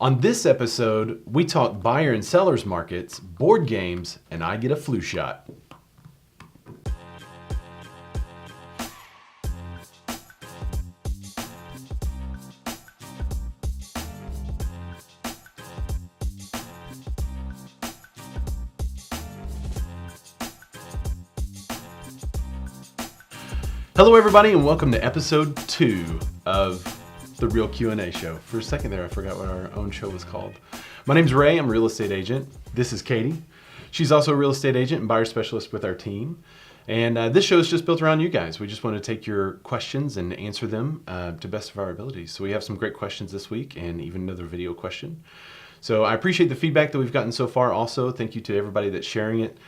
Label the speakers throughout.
Speaker 1: On this episode, we talk buyer and sellers markets, board games, and I get a flu shot. Hello everybody and welcome to episode 2 of the Real Q&A show. For a second there I forgot what our own show was called. My name's Ray, I'm a real estate agent. This is Katie. She's also a real estate agent and buyer specialist with our team. And this show is just built around you guys. We just want to take your questions and answer them to best of our abilities. So we have some great questions this week and even another video question. So I appreciate the feedback that we've gotten so far. Also, thank you to everybody that's sharing it.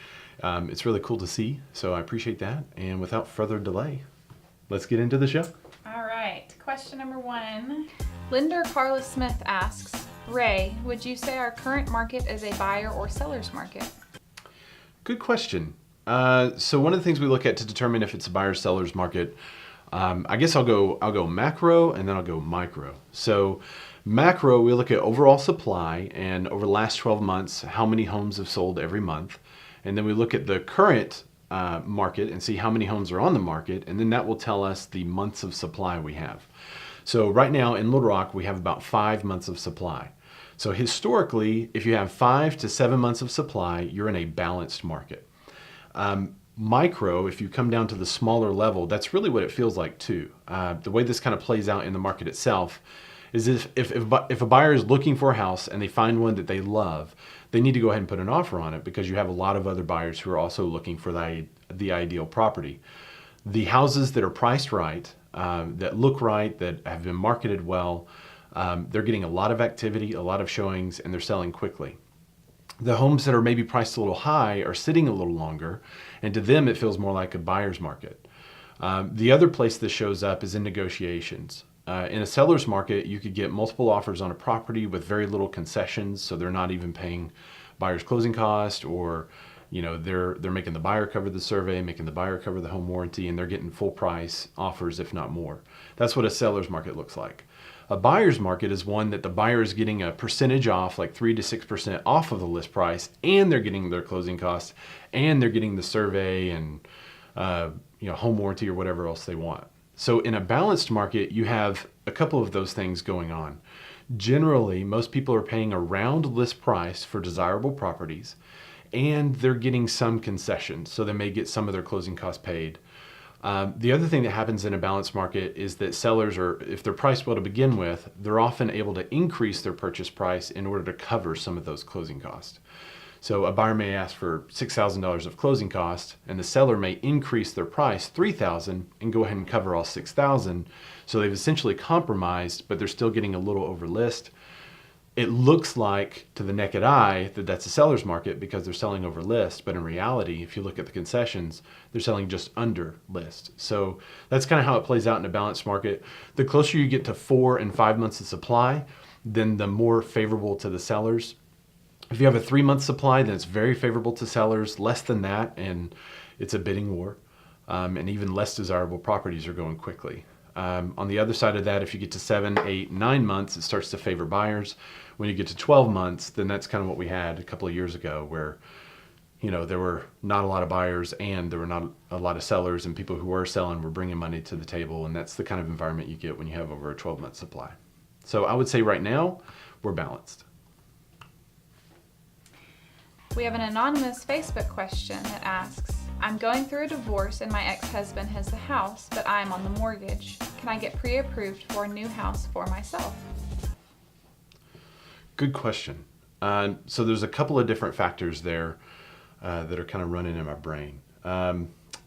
Speaker 1: It's really cool to see, so I appreciate that. And without further delay, let's get into the show.
Speaker 2: All right, question number 1. Lender Carla Smith asks, Ray, would you say our current market is a buyer or seller's market?
Speaker 1: Good question. So one of the things we look at to determine if it's a buyer or seller's market, I guess I'll go macro and then I'll go micro. So macro, we look at overall supply and over the last 12 months, how many homes have sold every month. And then we look at the current market and see how many homes are on the market, and then that will tell us the months of supply we have. So right now in Little Rock we have about 5 months of supply. So historically, if you have 5 to 7 months of supply, you're in a balanced market. Micro, if you come down to the smaller level, that's really what it feels like too. The way this kind of plays out in the market itself is if a buyer is looking for a house and they find one that they love, they need to go ahead and put an offer on it because you have a lot of other buyers who are also looking for the ideal property. The houses that are priced right, that look right, that have been marketed well, they're getting a lot of activity, a lot of showings, and they're selling quickly. The homes that are maybe priced a little high are sitting a little longer, and to them it feels more like a buyer's market. The other place this shows up is in negotiations. In a seller's market, you could get multiple offers on a property with very little concessions, so they're not even paying buyer's closing cost, or they're making the buyer cover the survey, making the buyer cover the home warranty, and they're getting full price offers, if not more. That's what a seller's market looks like. A buyer's market is one that the buyer is getting a percentage off, like 3 to 6% off of the list price, and they're getting their closing costs, and they're getting the survey and home warranty or whatever else they want. So in a balanced market, you have a couple of those things going on. Generally, most people are paying around list price for desirable properties, and they're getting some concessions, so they may get some of their closing costs paid. The other thing that happens in a balanced market is that sellers if they're priced well to begin with, they're often able to increase their purchase price in order to cover some of those closing costs. So a buyer may ask for $6,000 of closing costs, and the seller may increase their price $3,000 and go ahead and cover all $6,000. So they've essentially compromised, but they're still getting a little over list. It looks like to the naked eye that that's a seller's market because they're selling over list, but in reality, if you look at the concessions, they're selling just under list. So that's kind of how it plays out in a balanced market. The closer you get to 4 and 5 months of supply, then the more favorable to the sellers. If you have a 3-month supply, then it's very favorable to sellers. Less than that, and it's a bidding war. And even less desirable properties are going quickly. On the other side of that, if you get to 7, 8, 9 months, it starts to favor buyers. When you get to 12 months, then that's kind of what we had a couple of years ago, where there were not a lot of buyers and there were not a lot of sellers, and people who were selling were bringing money to the table. And that's the kind of environment you get when you have over a 12-month supply. So I would say right now, we're balanced.
Speaker 2: We have an anonymous Facebook question that asks, I'm going through a divorce and my ex-husband has the house, but I'm on the mortgage. Can I get pre-approved for a new house for myself?
Speaker 1: Good question. So there's a couple of different factors there that are kind of running in my brain.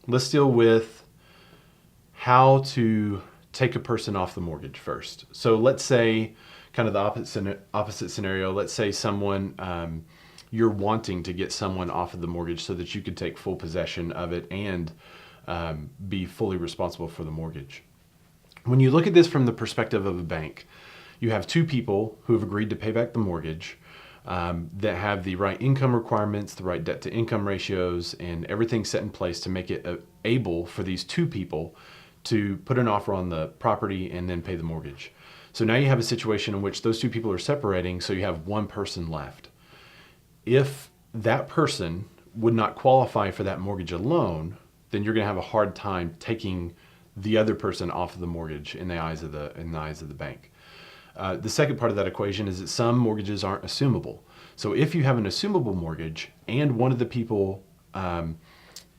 Speaker 1: Let's deal with how to take a person off the mortgage first. So let's say kind of the opposite scenario. Let's say someone, you're wanting to get someone off of the mortgage so that you could take full possession of it and be fully responsible for the mortgage. When you look at this from the perspective of a bank, you have 2 people who have agreed to pay back the mortgage that have the right income requirements, the right debt to income ratios, and everything set in place to make it able for these 2 people to put an offer on the property and then pay the mortgage. So now you have a situation in which those two people are separating, so you have one person left. If that person would not qualify for that mortgage alone, then you're going to have a hard time taking the other person off of the mortgage in the eyes of the bank. The second part of that equation is that some mortgages aren't assumable. So if you have an assumable mortgage and one of the people, I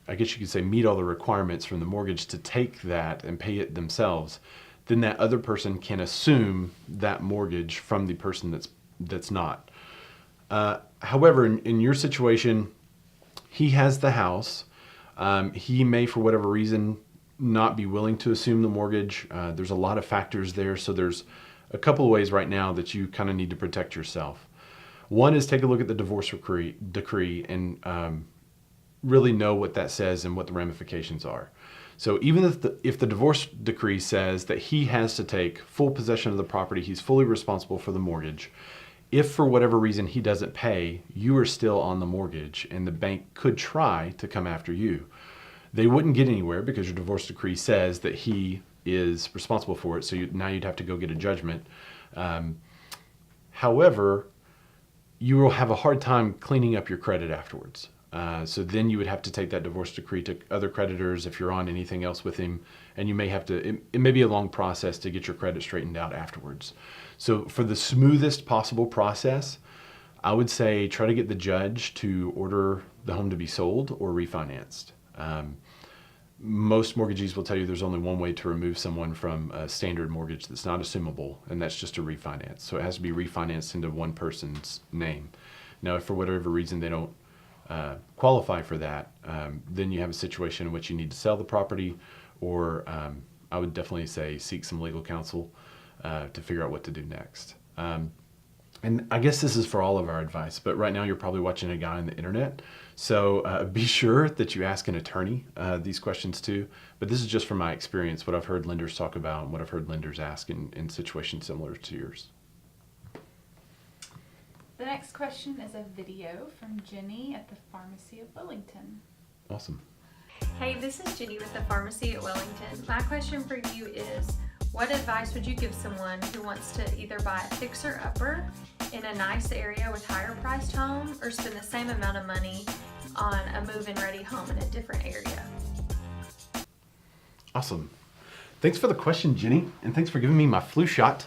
Speaker 1: guess you could say, meet all the requirements from the mortgage to take that and pay it themselves, then that other person can assume that mortgage from the person that's not. However, in your situation, he has the house. He may, for whatever reason, not be willing to assume the mortgage. There's a lot of factors there. So there's a couple of ways right now that you kind of need to protect yourself. One is take a look at the divorce decree and really know what that says and what the ramifications are. So even if the divorce decree says that he has to take full possession of the property, he's fully responsible for the mortgage. If for whatever reason he doesn't pay, you are still on the mortgage and the bank could try to come after you. They wouldn't get anywhere because your divorce decree says that he is responsible for it. So now you'd have to go get a judgment. However, you will have a hard time cleaning up your credit afterwards. So then you would have to take that divorce decree to other creditors if you're on anything else with him. And you may have to, it may be a long process to get your credit straightened out afterwards. So for the smoothest possible process, I would say try to get the judge to order the home to be sold or refinanced. Most mortgagees will tell you there's only one way to remove someone from a standard mortgage that's not assumable, and that's just to refinance. So it has to be refinanced into one person's name. Now, if for whatever reason they don't qualify for that, then you have a situation in which you need to sell the property, or I would definitely say seek some legal counsel to figure out what to do next. And I guess this is for all of our advice, but right now you're probably watching a guy on the internet. So be sure that you ask an attorney these questions too. But this is just from my experience, what I've heard lenders talk about and what I've heard lenders ask in situations similar to yours.
Speaker 2: The next question is a video from Jenny at the Pharmacy of Wellington.
Speaker 1: Awesome.
Speaker 3: Hey, this is Jenny with the Pharmacy at Wellington. My question for you is, what advice would you give someone who wants to either buy a fixer-upper in a nice area with higher priced home or spend the same amount of money on a move-in ready home in a different area?
Speaker 1: Awesome. Thanks for the question, Jenny, and thanks for giving me my flu shot.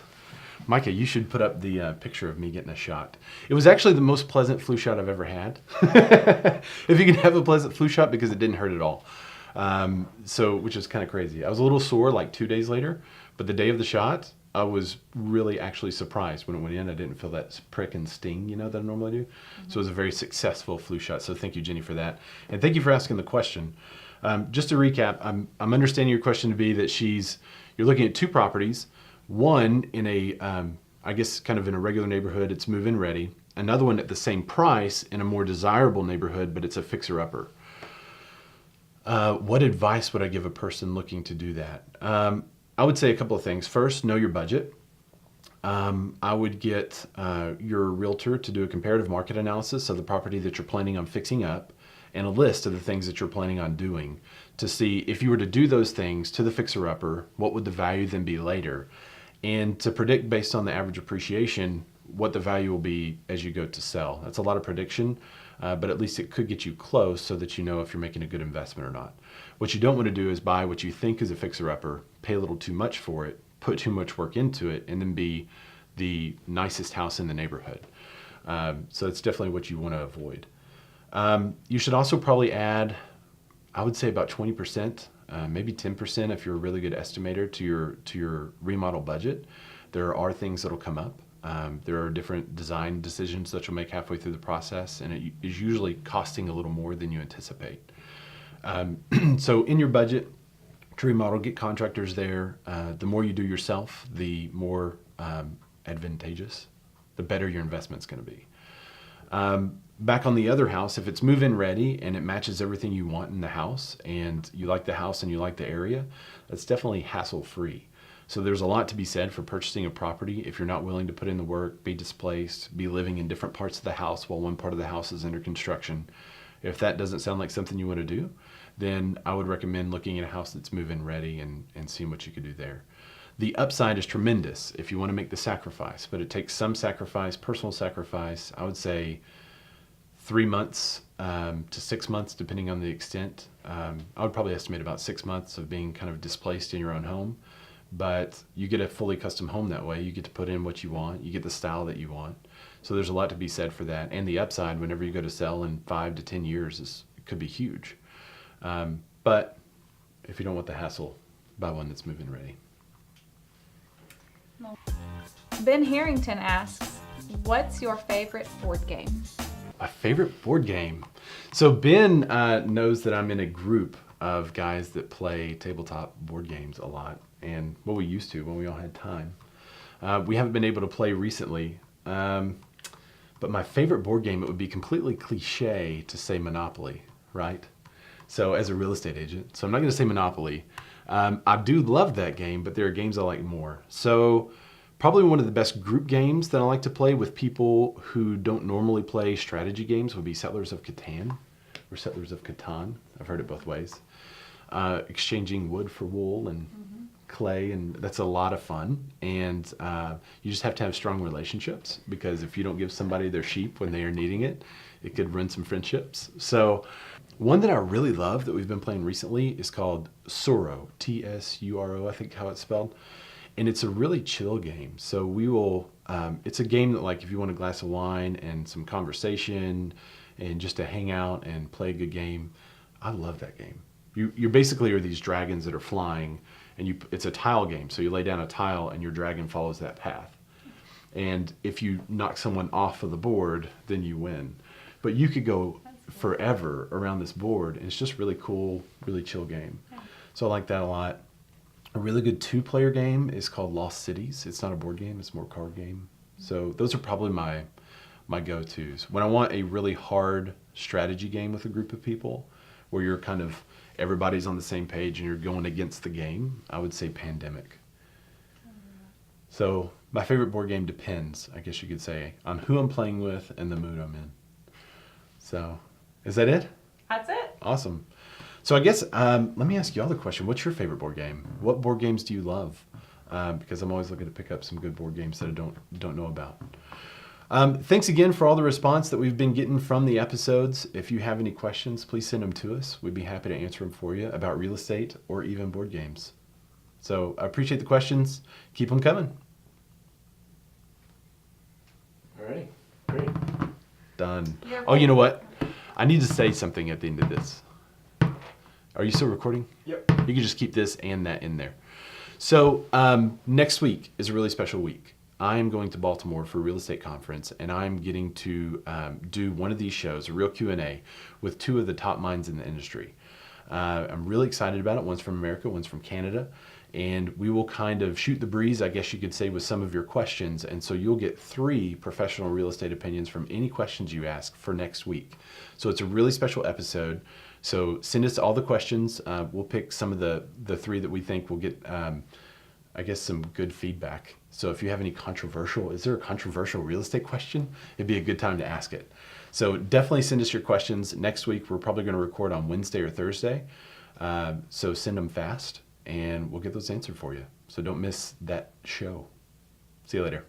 Speaker 1: Micah, you should put up the picture of me getting a shot. It was actually the most pleasant flu shot I've ever had. If you can have a pleasant flu shot, because it didn't hurt at all. Which is kind of crazy. I was a little sore like 2 days later, but the day of the shot, I was really actually surprised when it went in. I didn't feel that prick and sting, that I normally do. Mm-hmm. So it was a very successful flu shot. So thank you, Jenny, for that. And thank you for asking the question. Just to recap, I'm understanding your question to be that you're looking at two properties. One in I guess kind of in a regular neighborhood, it's move-in ready. Another one at the same price in a more desirable neighborhood, but it's a fixer-upper. What advice would I give a person looking to do that? I would say a couple of things. First, know your budget. I would get your realtor to do a comparative market analysis of the property that you're planning on fixing up and a list of the things that you're planning on doing to see if you were to do those things to the fixer-upper, what would the value then be later? And to predict based on the average appreciation what the value will be as you go to sell. That's a lot of prediction, but at least it could get you close so that you know if you're making a good investment or not. What you don't want to do is buy what you think is a fixer-upper, pay a little too much for it, put too much work into it, and then be the nicest house in the neighborhood. So that's definitely what you want to avoid. You should also probably add, I would say about 20%, maybe 10% if you're a really good estimator to your remodel budget. There are things that'll come up. There are different design decisions that you'll make halfway through the process, and it is usually costing a little more than you anticipate. So in your budget to remodel, get contractors there. The more you do yourself, the more advantageous, the better your investment's going to be. Back on the other house, if it's move-in ready and it matches everything you want in the house and you like the house and you like the area, that's definitely hassle-free. So there's a lot to be said for purchasing a property if you're not willing to put in the work, be displaced, be living in different parts of the house while one part of the house is under construction. If that doesn't sound like something you want to do, then I would recommend looking at a house that's move-in ready and seeing what you could do there. The upside is tremendous if you want to make the sacrifice, but it takes some sacrifice, personal sacrifice. I would say 3 months to 6 months, depending on the extent. I would probably estimate about 6 months of being kind of displaced in your own home, but you get a fully custom home that way. You get to put in what you want. You get the style that you want. So there's a lot to be said for that. And the upside, whenever you go to sell in 5 to 10 years, could be huge. But if you don't want the hassle, buy one that's move-in ready.
Speaker 2: Ben Harrington asks, what's your favorite board game?
Speaker 1: My favorite board game. So Ben knows that I'm in a group of guys that play tabletop board games a lot. And well, we used to when we all had time. We haven't been able to play recently. But my favorite board game, it would be completely cliche to say Monopoly, right? So as a real estate agent, so I'm not going to say Monopoly. I do love that game, but there are games I like more. So probably one of the best group games that I like to play with people who don't normally play strategy games would be Settlers of Catan or Settlers of Catan. I've heard it both ways. Exchanging wood for wool and clay, and that's a lot of fun. And you just have to have strong relationships, because if you don't give somebody their sheep when they are needing it, it could ruin some friendships. So one that I really love that we've been playing recently is called Tsuro, Tsuro, I think how it's spelled. And it's a really chill game. So we will, it's a game that, like, if you want a glass of wine and some conversation and just to hang out and play a good game, I love that game. You basically are these dragons that are flying, and it's a tile game. So you lay down a tile and your dragon follows that path. And if you knock someone off of the board, then you win. But you could go forever around this board, and it's just really cool, really chill game. So I like that a lot. A really good 2-player game is called Lost Cities. It's not a board game, it's more a card game. So those are probably my go-tos. When I want a really hard strategy game with a group of people, where you're kind of, everybody's on the same page and you're going against the game, I would say Pandemic. So my favorite board game depends, I guess you could say, on who I'm playing with and the mood I'm in. So, is that it?
Speaker 2: That's it.
Speaker 1: Awesome. So I guess, let me ask you all the question. What's your favorite board game? What board games do you love? Because I'm always looking to pick up some good board games that I don't know about. Thanks again for all the response that we've been getting from the episodes. If you have any questions, please send them to us. We'd be happy to answer them for you about real estate or even board games. So I appreciate the questions. Keep them coming. All right, great. Done. Oh, you know what? I need to say something at the end of this. Are you still recording?
Speaker 4: Yep.
Speaker 1: You can just keep this and that in there. So next week is a really special week. I am going to Baltimore for a real estate conference, and I'm getting to do one of these shows, a real Q&A, with 2 of the top minds in the industry. I'm really excited about it. One's from America, one's from Canada. And we will kind of shoot the breeze, I guess you could say, with some of your questions. And so you'll get 3 professional real estate opinions from any questions you ask for next week. So it's a really special episode. So send us all the questions. We'll pick some of the 3 that we think will get, I guess, some good feedback. So if you have any is there a controversial real estate question? It'd be a good time to ask it. So definitely send us your questions. Next week, we're probably going to record on Wednesday or Thursday. So send them fast, and we'll get those answered for you. So don't miss that show. See you later.